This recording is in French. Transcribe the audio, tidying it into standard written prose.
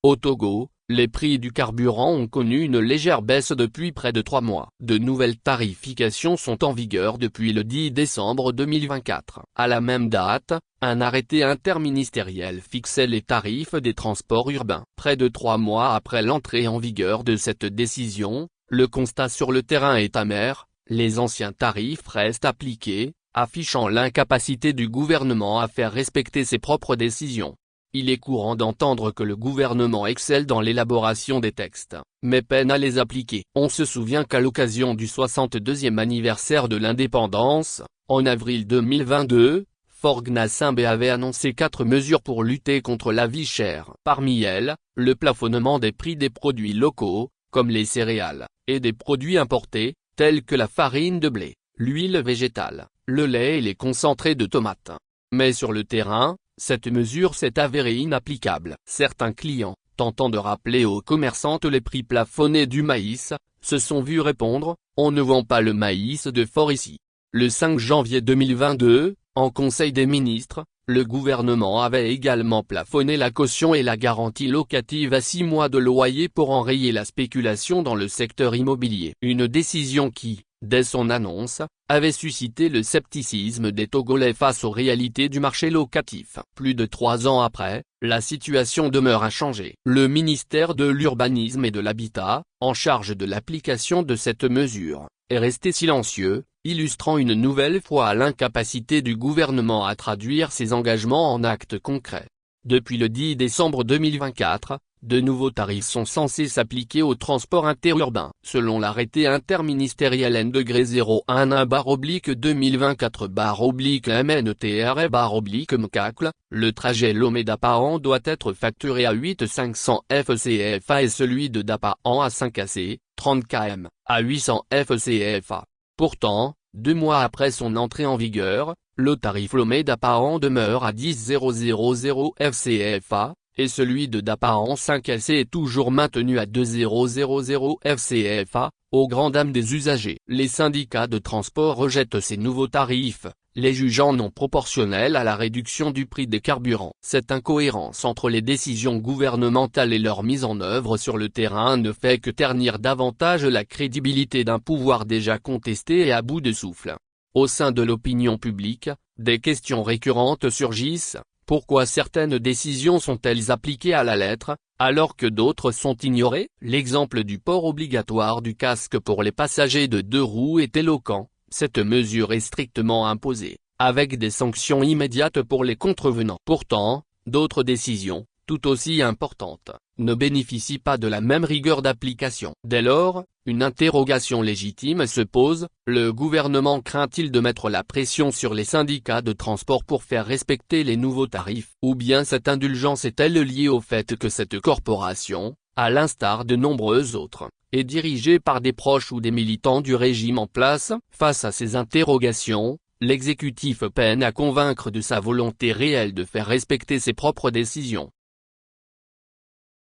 Au Togo, les prix du carburant ont connu une légère baisse depuis près de 3 mois. De nouvelles tarifications sont en vigueur depuis le 10 décembre 2024. À la même date, un arrêté interministériel fixait les tarifs des transports urbains. Près de 3 mois après l'entrée en vigueur de cette décision, le constat sur le terrain est amer, les anciens tarifs restent appliqués, affichant l'incapacité du gouvernement à faire respecter ses propres décisions. Il est courant d'entendre que le gouvernement excelle dans l'élaboration des textes, mais peine à les appliquer. On se souvient qu'à l'occasion du 62e anniversaire de l'indépendance, en avril 2022, Faure Gnassingbé avait annoncé 4 mesures pour lutter contre la vie chère. Parmi elles, le plafonnement des prix des produits locaux, comme les céréales, et des produits importés, tels que la farine de blé, l'huile végétale, le lait et les concentrés de tomates. Mais sur le terrain, cette mesure s'est avérée inapplicable. Certains clients, tentant de rappeler aux commerçantes les prix plafonnés du maïs, se sont vus répondre « On ne vend pas le maïs de Faure ici ». Le 5 janvier 2022, en Conseil des ministres, le gouvernement avait également plafonné la caution et la garantie locative à 6 mois de loyer pour enrayer la spéculation dans le secteur immobilier. Une décision qui, dès son annonce, avait suscité le scepticisme des Togolais face aux réalités du marché locatif. Plus de 3 ans après, la situation demeure inchangée. Le ministère de l'Urbanisme et de l'Habitat, en charge de l'application de cette mesure, est resté silencieux, illustrant une nouvelle fois l'incapacité du gouvernement à traduire ses engagements en actes concrets. Depuis le 10 décembre 2024, de nouveaux tarifs sont censés s'appliquer au transport interurbain. Selon l'arrêté interministériel N-01-2024/MNTR/MCACL, le trajet Lomé-Dapahan doit être facturé à 8 500 FCFA et celui de Dapahan à 5AC, 30 km, à 800 FCFA. Pourtant, 2 mois après son entrée en vigueur, le tarif Lomé-Dapahan demeure à 10 000 FCFA, et celui de Dapahan 5AC est toujours maintenu à 2 000 FCFA, aux grandes dames des usagers. Les syndicats de transport rejettent ces nouveaux tarifs, les jugeant non proportionnels à la réduction du prix des carburants. Cette incohérence entre les décisions gouvernementales et leur mise en œuvre sur le terrain ne fait que ternir davantage la crédibilité d'un pouvoir déjà contesté et à bout de souffle. Au sein de l'opinion publique, des questions récurrentes surgissent. Pourquoi certaines décisions sont-elles appliquées à la lettre, alors que d'autres sont ignorées? L'exemple du port obligatoire du casque pour les passagers de 2 roues est éloquent. Cette mesure est strictement imposée, avec des sanctions immédiates pour les contrevenants. Pourtant, d'autres décisions, tout aussi importantes, ne bénéficient pas de la même rigueur d'application. Dès lors, une interrogation légitime se pose, le gouvernement craint-il de mettre la pression sur les syndicats de transport pour faire respecter les nouveaux tarifs? Ou bien cette indulgence est-elle liée au fait que cette corporation, à l'instar de nombreuses autres, est dirigée par des proches ou des militants du régime en place? Face à ces interrogations, l'exécutif peine à convaincre de sa volonté réelle de faire respecter ses propres décisions.